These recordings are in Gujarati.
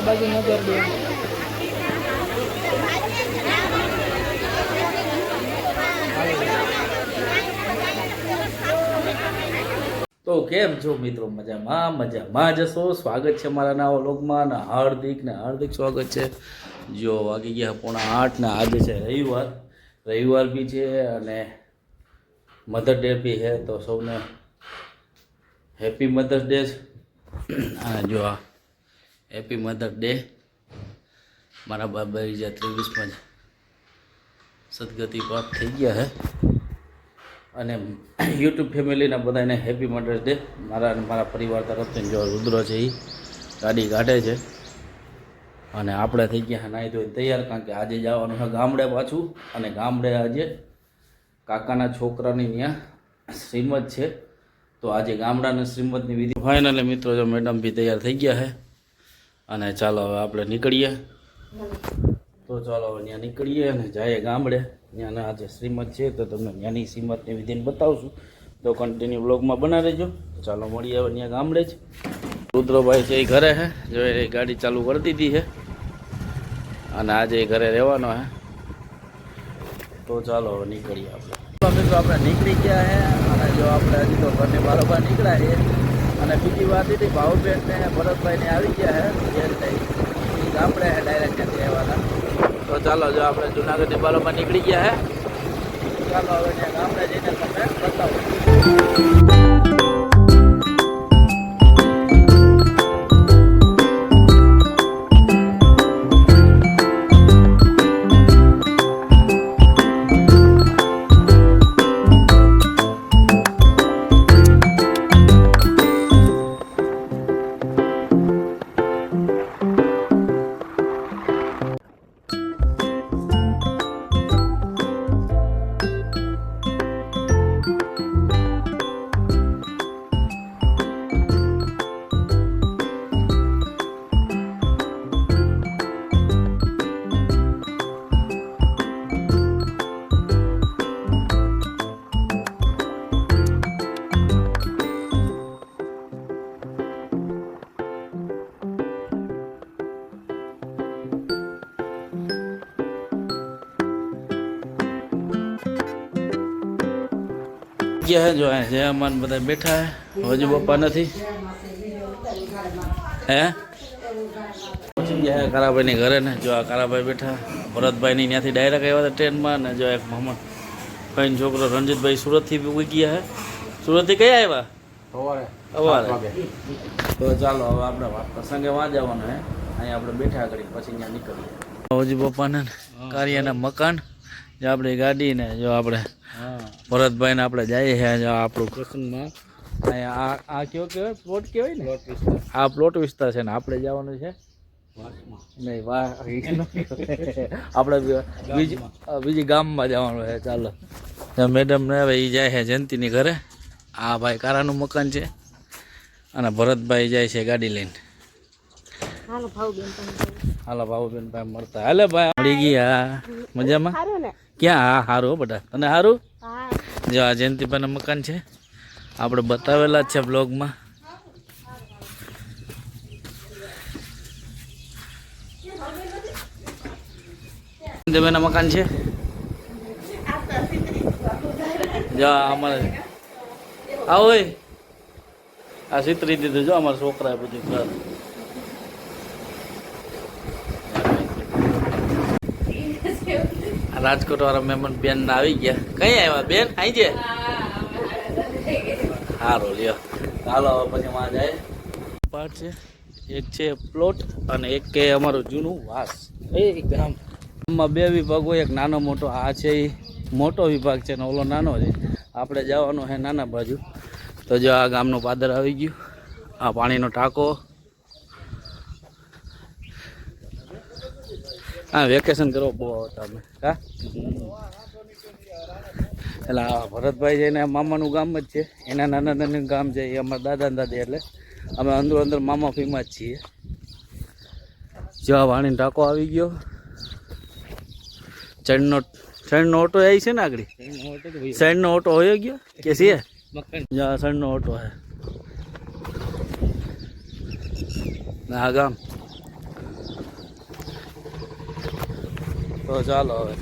બાજુ નજર દે. તો કેમ છો મિત્રો? મજામાં જશો. સ્વાગત છે મારા નવા વ્લોગમાં ને હાર્દિક સ્વાગત છે. જો વાગી ગયા 7:45 ને આજે છે રવિવાર બી છે અને મધર ડે બી છે. તો સૌને હેપી મધર્સ ડે. અને જો આ હેપી મધર ડે. મારા બાબા 2023માં સદગતિ પ્રાપ્ત થઈ ગયા છે અને યુટ્યુબ ફેમિલીના બધાને હેપી મધર્સ ડે. મારા અને મારા પરિવાર તરફથી જો રુદ્ર છે એ ગાડી કાઢે છે અને આપણે થઈ ગયા નાહી ધોઈને તૈયાર, કારણ કે આજે જવાનું છે ગામડે પાછું. અને ગામડે આજે કાકાના છોકરાની ત્યાં શ્રીમદ છે, તો આજે ગામડાના શ્રીમદની વિધિ ફાઇનલી. મિત્રો જો મેડમ બી તૈયાર થઈ ગયા છે અને ચાલો હવે આપણે નીકળીએ. તો ચાલો હવે ત્યાં નીકળીએ અને જઈએ ગામડે. ત્યાંના આજે શ્રીમદ છે તો તમને ત્યાંની શ્રીમદની વિધિને બતાવશું, તો કન્ટિન્યુ બ્લોગમાં બના રહેજો. ચાલો મળીએ હવે ત્યાં ગામડે જ. રુદ્રભાઈ છે એ ઘરે છે, જો એ ગાડી ચાલુ કરી દીધી છે અને આજે એ ઘરે રહેવાનો છે. તો ચાલો હવે નીકળીએ આપણે. મિત્રો આપણે નીકળી ગયા છે અને જો આપણે હજી તો ઘરની બારોબાર નીકળ્યા છે. અને બીજી વાત હતી, ભાવબેન ને ભરતભાઈને આવી ગયા છે ગામડે ડાયરેક્ટ ત્યાંથી આવ્યા. તો ચાલો જો આપણે જુનાગઢની બારોબાર નીકળી ગયા છે. ચાલો હવે ત્યાં ગામડે જઈને તમને બતાવું. ગયા જો જય અમાન બધા બેઠા હે. હજુ પપ્પા નથી હે પહોંચી ગયા કારાભાઈની ઘરે ને. જો આ કારાભાઈ બેઠા, ભરતભાઈની ત્યાંથી ડાયરેક્ટ આવ્યા હતા ટ્રેનમાં. ને જો એક મહમદ ભાઈનો છોકરો રણજીતભાઈ સુરતથી બી ઉગી ગયા હે. સુરતથી કયા આવ્યા? સવારે. તો ચાલો હવે આપણે પ્રસંગે વાં જવાનું હે. અહીંયા આપણે બેઠા કરી પછી ત્યાં નીકળીએ. હજુ પપ્પાને કાર્યના મકાન જો આપણી ગાડી ને જો આપણે ભરતભાઈ ને આપણે જઈએ છીએ આપણું પ્રસંગમાં. અહીંયા આ કયો કહેવાય? પ્લોટ કહેવાય ને? આ પ્લોટ વિસ્તાર છે ને આપણે જવાનું છે નહીં વાહ આપણે બીજી ગામમાં જવાનું છે. ચાલો મેડમ ને હવે એ જાય છે જયંતિની ઘરે. આ ભાઈ કારાનું મકાન છે અને ભરતભાઈ જાય છે ગાડી લઈને. હાલો ભાવબેન ભાઈ મળતા. હાલે ભાઈ મળી ગયા મજામાં? ક્યાં? હા સારું બધા. તને સારું? જો આ જયંતિભાઈનું મકાન છે, આપણે બતાવેલા જ છે બ્લોગમાં. જયંતિભાઈના મકાન છે. જો અમારે આવો આ સિતરી દીધું. જો અમારા છોકરાએ બધું ઘર. રાજકોટ વાળા મહેમાન બેન આવી ગયા. કઈ આવ્યા બેન? આઈ છે સારું લ્યો. ચાલો પછી માં જાય. પાર્ટ છે એક છે પ્લોટ અને એક કે અમારું જૂનું વાસ. એ ગામમાં બે વિભાગ હોય, એક નાનો મોટો. આ છે એ મોટો વિભાગ છે ને ઓલો નાનો છે. આપણે જવાનું છે નાના બાજુ. તો જો આ ગામનું પાદર આવી ગયું. આ પાણીનો ટાંકો. હા વેકેશન કરો બહુ આવતા અમે. હા એટલે આ ભરતભાઈ જઈને મામાનું ગામ જ છે, એના નાના નાનું ગામ છે. એ અમારા દાદા દાદી, એટલે અમે અંદર મામા ફીમાં જ છીએ. જો આ પાણીનો ટાંકો આવી ગયો. ચણનો ઓટો આવી છે ને આગળ. સાઈડનો ઓટો હોય ગયો કે છે? સાઈડનો ઓટો હે આ ગામ. તો ચાલો હવે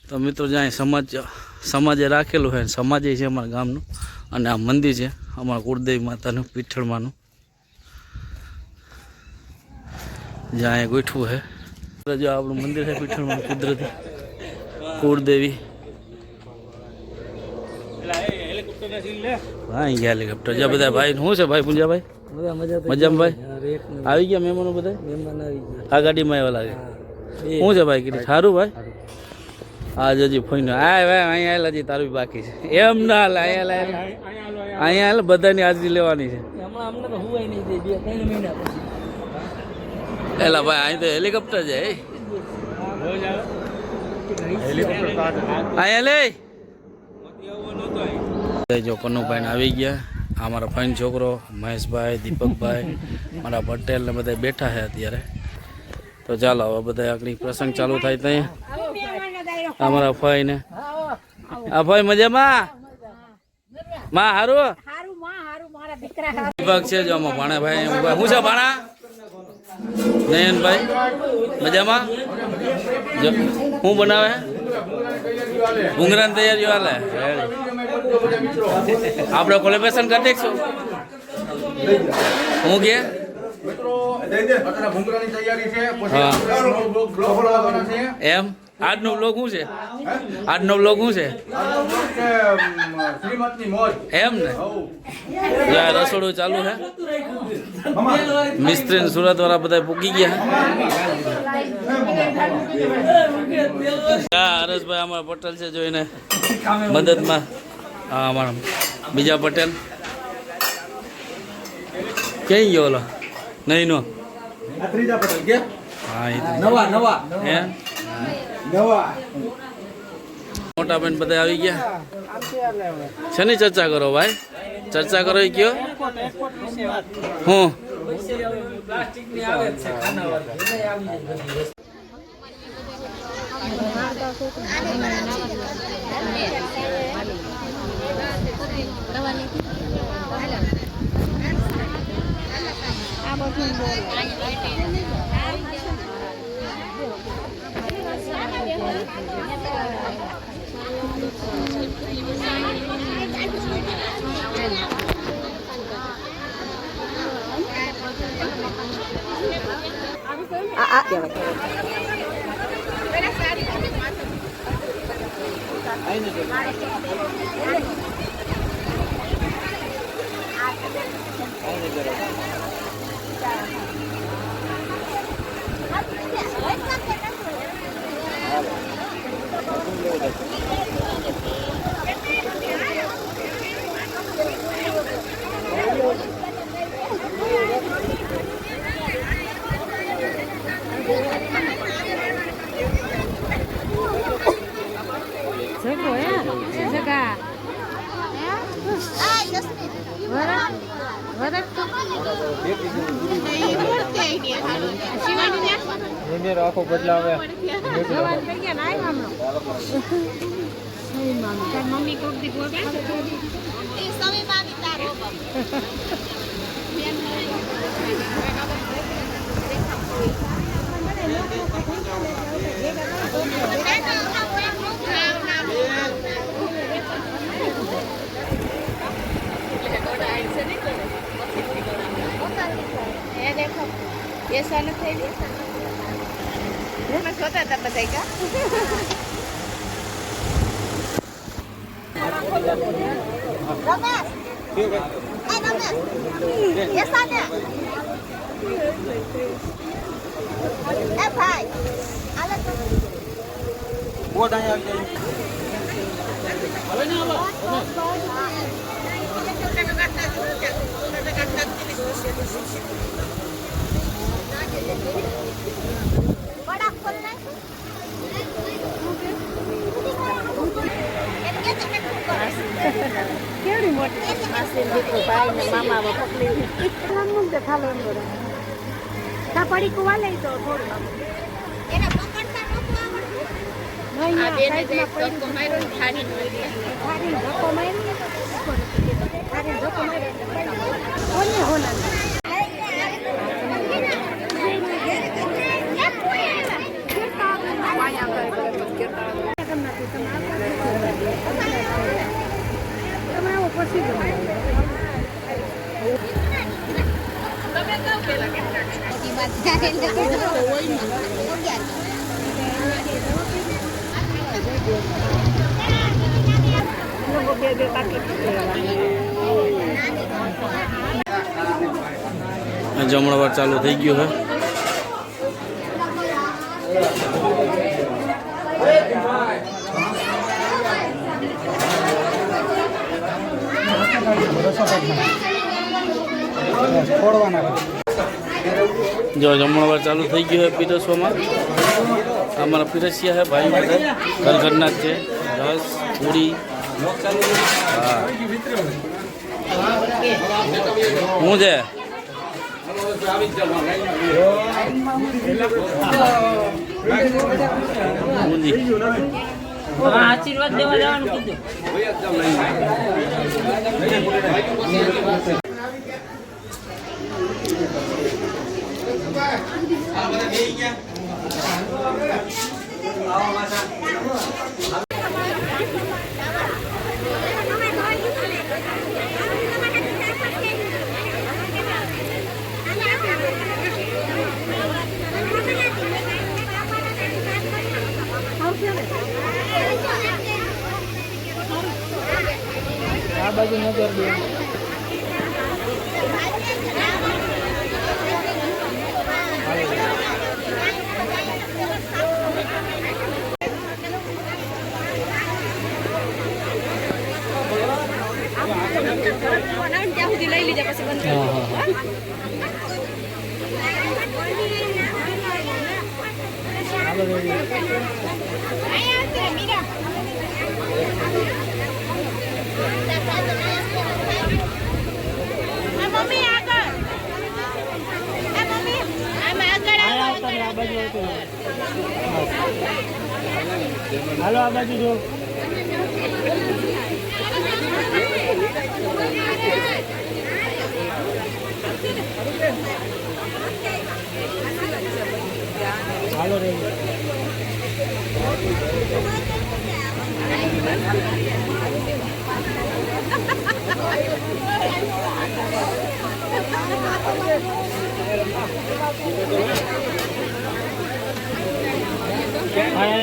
તો મિત્રો જ્યાં સમાજે રાખેલું છે સમાજે છે અમારા ગામનું અને આ મંદિર છે અમારા કુળદેવી માતાનું પીઠળમાંનું જ્યાં ગોઠવું છે જો આપણું મંદિર છે પીઠળમાં કુદરતી કુળદેવી હા ગયા હેલિકોપ્ટર જ્યાં બધા ભાઈ શું છે ભાઈ પૂંજાભાઈ મજામાં ભાઈ આવી ગયા મહેમાનો બધા આ ગાડીમાં આવ્યા લાગે શું છે ભાઈ કીધું સારું ભાઈ હા જજી ફોઈને આ ભાઈ અહીંયા આવેલા હજી તારું બાકી છે એમ ના હાલે અહીંયા હાલે બધાની હાજરી લેવાની છે એલા ભાઈ અહીં તો હેલિકોપ્ટર છે અહીંયા લે જો કનુભાઈ આવી ગયા આ મારા ફાઈન છોકરો મહેશભાઈ દીપકભાઈ મારા પટેલ ને બધા બેઠા છે અત્યારે તો ચાલો હવે બધા આગળ પ્રસંગ ચાલુ થાય ત્યાં અમારા ફાઈ ને આ ફાઈ મજામાં માં હારું દીપક છે જો આમાં ભાણા ભાઈ શું છે ભાણા નયનભાઈ મજામાં શું બનાવે ભૂંગરાની તૈયારીઓ હાલે આપણે કોલેબરેશન કરી દઈશું હું કે એમ આજનો બ્લોગ શું છે આજનો બ્લોગ શું છે એમ ને રસોડું ચાલુ છે મિસ્ત્રી સુરત વાળા બધા પૂકી ગયા હરેશભાઈ અમારા પટેલ છે જોઈને મદદમાં હા અમારા બીજા પટેલ ક્યાં ગયો ઓલો નહીં નો હા મોટા બેન બધા આવી ગયા શેની ચર્ચા કરો ભાઈ ચર્ચા કરો એ કયો હું આખો બદલાવે મમ્મી કોક દી બોલ એ સમય મામી તારો ये देखो ये सन थे मैं सोचा था बताएगा रमेश ये सन है ए भाई आले तो वो डाया હવે ના बड़ा खोलना કેવી મોટી માસી દીકરો ભાઈ ને મામા બાપા પકડી રામનું તે ખાલો એમ બોલે તા પડી કુવા લઈ તો થોડું એને પકડતા નહોતું આવડતું નહીં આ બેને તે ધક્કો માર્યો ને થારી ધક્કો માર્યો થારી ધક્કો માર્યો કોને હોના જમણવાર ચાલુ થઈ ગયું છે. જો જમણવાર ચાલુ થઈ ગયું છે પીરસવામાં. અમારા પીરસિયા છે ભાઈ બધા ઘર ઘરના જ છે. રસ પૂરી હા હું છે આશીર્વાદ દેવા જવાનું કીધું. આ બાજુ નજર દે. લઈ લીધા પછી બંધ મમ્મી આગળ મમ્મી આમાં આગળ આ બાજુ હાલો આ બાજુ જો. હાલો રે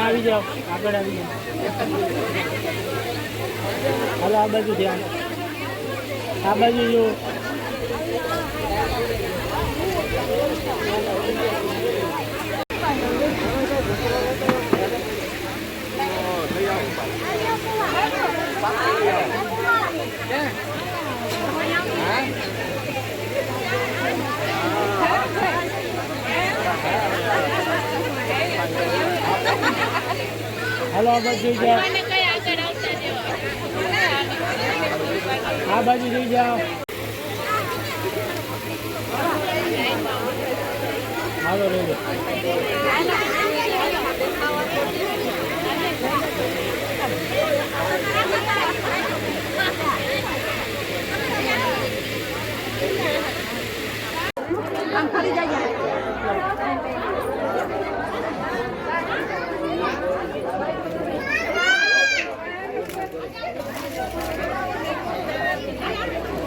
આવી જાઓ આગળ આવી જાઓ. હાલો આ બાજુ ધ્યાન આ બાજુ જો. હાલો આ બાજુ જોઈ જાઓ. આ બાજુ જોઈ જાઓ. હાલો રે આમ ફરી જાય.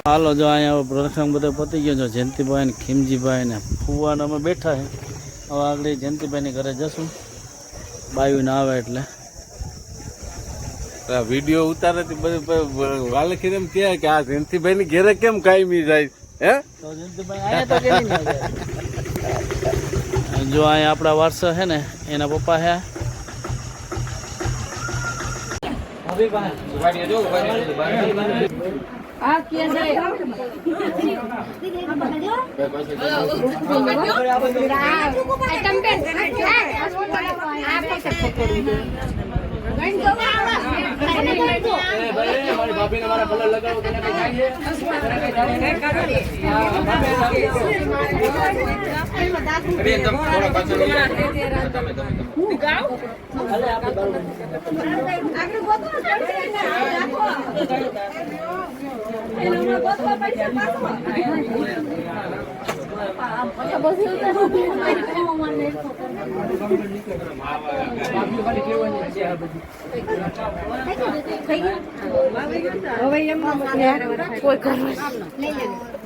હાલો જો અહીંયા પ્રસંગ બધો પતી ગયો છે. જયંતિભાઈ ને ખીમજીભાઈ ને ફુવાને અમે બેઠા છે. હવે આગળ જયંતિભાઈની ઘરે જશું બાયુ ના આવે એટલે. વિડીયો ઉતારે વાલખી એમ કે આ જયંતિભાઈ ની ઘેરે કેમ કાયમી જાય હે? તો જયંતિભાઈ આયા તો કેવી ના જાય. જો અહીંયા આપણા વારસો છે ને એના પપ્પા છે. આ કે જાય હવે એમ કોઈ કરવા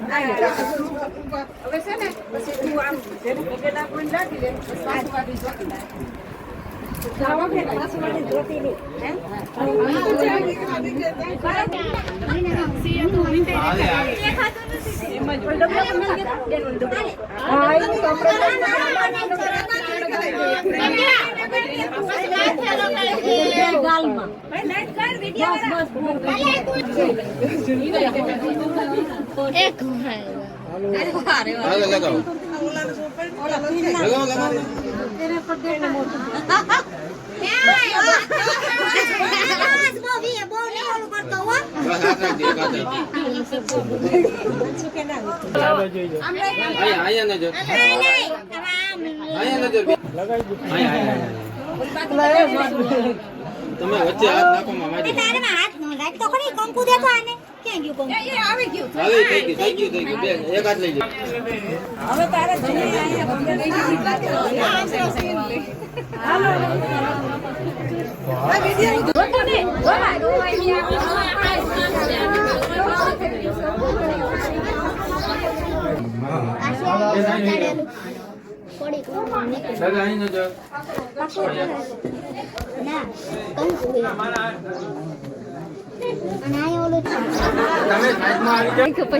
હવે છે ને પછી તું આમ જેને પગે લાગવાનું લાગી લે પાછવાડી જોતી પાછવાડી જોતી લે તમે વચ્ચે હાથ નાખો મામા હાથ નાખ તો ખરી કંકુ દેતો આને ક્યાં ગયું કંકુ આવી ગયું થઈ ગયું બેન એક હાથ લઈ જાઓ હવે તારે જઈને દાદા અહીં નજો ના કંકુ અને આ ઓલું તમે સાઈડમાં આવી જાઓ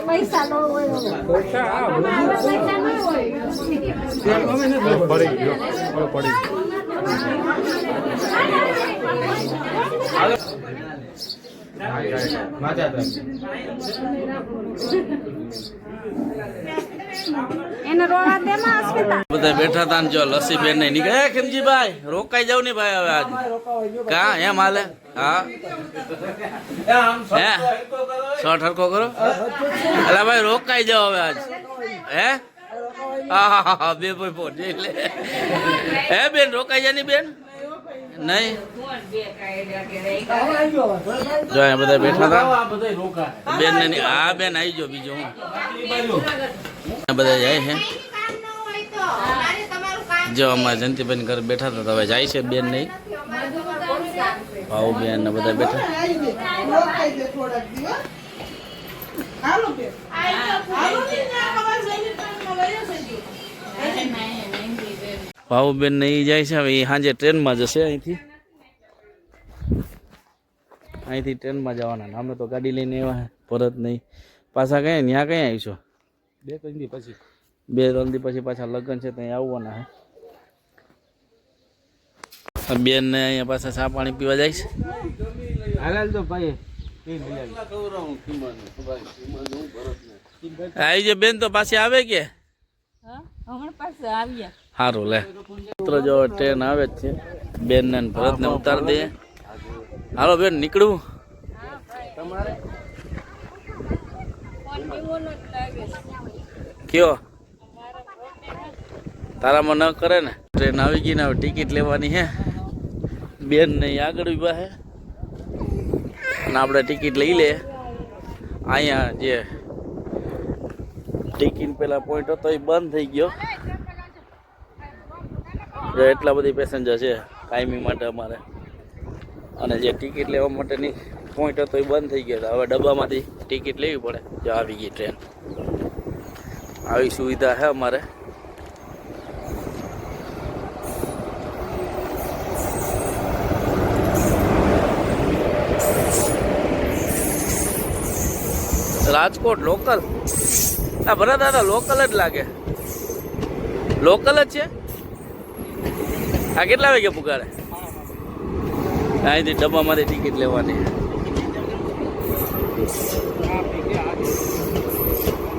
પૈસા નો હોય એને રોવા દે માં અસ્મિતા બધા બેઠા તા ને જો લસ્સી બેન ને નીકળે ખીમજીભાઈ રોકાઈ જાવ ને ભાઈ હવે આજ કા એમ હાલે હા હે શોર્ટ હરકો કરો અલા ભાઈ રોકાઈ જાવ હવે આજ હે હા બે ભાઈ પોટ એટલે હે બેન રોકાઈ જાય ની બેન નહીં જો અહીંયા બધા બેઠા હતા બેન ને હા બેન આવી જો બીજો હું બધા જાય છે જો અમારા જયંતિભાઈ ઘર બેઠા હતા હવે જાય છે બેન નહીં ભાવ બેન ને બધા બેઠા ભાવ બેન ને ઈ જાય છે હવે એ સાંજે ટ્રેનમાં જશે અહીંથી ટ્રેનમાં જવાના અમે તો ગાડી લઈને આવ્યા પરત નહીં પાછા કઈ ત્યાં કઈ આવીશું 2-3 દી પછી 2-3 દી પછી પાછા લગ્ન છે ત્યાં આવવાના હે બેન ને અહીંયા પાછા ચા પાણી પીવા જાય છે હાલ તો ભાઈ આવી જે બેન તો પાછી આવે કે સારું લે મિત્રો જો ટ્રેન આવે જ છે બેન ને ભરત ને ઉતાર દે હાલો બેન નીકળવું કયો તારામાં ન કરે ને ટ્રેન આવી ગઈ ને હવે ટિકિટ લેવાની હે બેન ને આગળ ઉભા હે અને આપણે ટિકિટ લઈ લે અહીંયા જે ટિકિટ પેલા પોઈન્ટ હતો એ બંધ થઈ ગયો એટલા બધી પેસેન્જર છે કાયમી માટે અમારે અને જે ટિકિટ લેવા માટેની પોઈન્ટ હતો એ બંધ થઈ ગયો હવે ડબ્બામાંથી ટિકિટ લેવી પડે જો આવી ગઈ ટ્રેન આવી સુવિધા છે અમારે રાજકોટ લોકલ આ ભરત દાદા લોકલ જ લાગે લોકલ જ છે આ કેટલા વાગે પુકારે અહીંથી ડબ્બામાંથી ટિકિટ લેવાની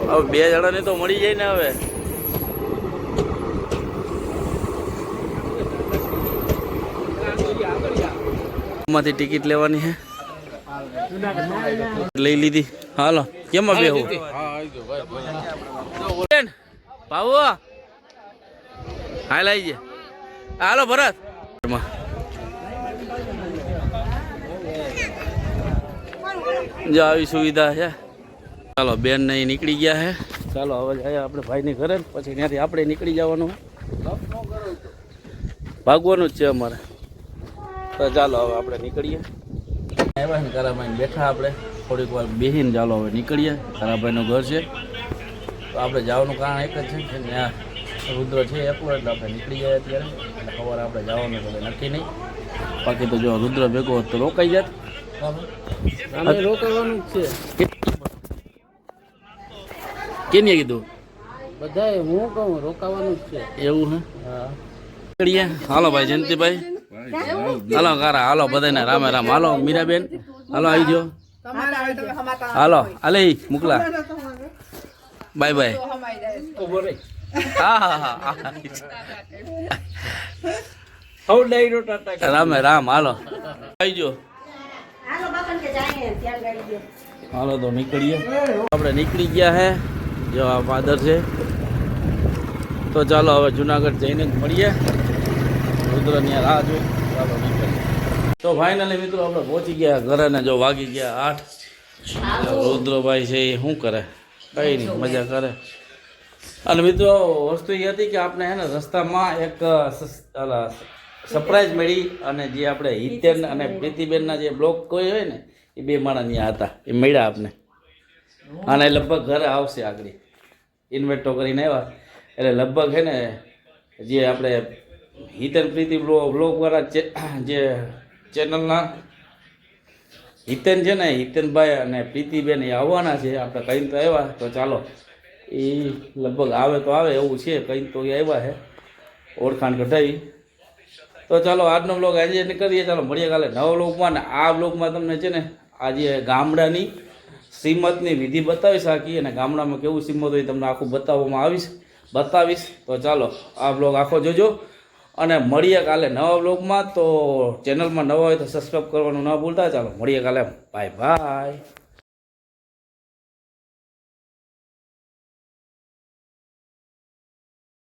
હવે 2 જણાની તો મળી જાય ને હવે માંથી ટિકિટ લેવાની છે લઈ લીધી હાલો કેમાં બેહું ભાવો હાલ આવી જાય હાલો ભરત જો આવી સુવિધા છે ચાલો બેન ને નીકળી ગયા છે ચાલો હવે જાય આપણે ભાઈની ઘરે પછી ત્યાંથી આપણે નીકળી જવાનું ભાગવાનું જ છે અમારે તો ચાલો હવે આપણે નીકળીએ આવ્યા ને ઘરમાં બેઠા આપણે થોડીક વાર બેસીને ચાલો હવે નીકળીએ. તારાભાઈનું ઘર છે તો આપણે જવાનું કારણ એક જ છે કે ત્યાં રુદ્ર છે એકલો, એટલે આપણે નીકળી જાય અત્યારે. એટલે સવારે આપણે જવાનું તો નક્કી નહીં. બાકી તો જો રુદ્ર ભેગો હોત તો રોકાઈ જાત. અમે રોકાવાનું જ છે કેને કીધું? બધાએ હું કહું રોકાવાનું જ છે. એવું હે? નીકળીએ. હાલો ભાઈ જયંતિભાઈ, હાલો કારા, હાલો બધાને રામે રામ. હાલો મીરાબેન, હાલો આવી જાઓ. હાલો હાલે મોકલા. Bye bye. હા હા હા રામે રામ. હાલો આવી જાઓ. હાલો તો નીકળીએ. આપણે નીકળી ગયા હે. જો આ પાદર છે. તો ચાલો હવે જુનાગઢ જઈને જ મળીએ. રુદ્રની રાહ જોઈ. ચાલો નીકળીએ. તો ફાઇનલી મિત્રો આપણે પહોંચી ગયા ઘરે ને જો વાગી ગયા 8. રુદ્રભાઈ છે એ શું કરે? કઈ નહીં, મજા કરે. અને મિત્રો વસ્તુ એ હતી કે આપણે હે ને રસ્તામાં એક સરપ્રાઈઝ મળી. અને જે આપણે હિતેન અને પ્રીતિબેનના જે બ્લોગ કોઈ હોય ને એ 2 માણસ ત્યાં હતા, એ મળ્યા આપને. અને લગભગ ઘરે આવશે આગળ ઇન્વેટ તો કરીને આવ્યા. એટલે લગભગ છે ને જે આપણે હિતેન પ્રીતિ બ્લોગવાળા જે ચેનલના હિતેન છે ને, હિતેનભાઈ અને પ્રીતિબેન એ આવવાના છે. આપણે કહીને તો આવ્યા. તો ચાલો એ લગભગ આવે તો આવે એવું છે. કહીને તો એ આવ્યા છે, ઓળખાણ કઢાવી. તો ચાલો આજનો બ્લોગ આજે કરીએ. ચાલો મળીએ કાલે નવા બ્લોગમાં. ને આ બ્લોગમાં તમને છે ને આજે ગામડાની શ્રીમતની વિધિ બતાવી શકીએ. અને ગામડામાં કેવું શ્રીમત હોય તમને આખું બતાવીશ. તો ચાલો આ બ્લોગ આખો જોજો. અને મળીએ કાલે નવા બ્લોગમાં. તો ચેનલમાં નવા હોય તો સબસ્ક્રાઈબ કરવાનું ન ભૂલતા. ચાલો મળીએ કાલે. Bye bye.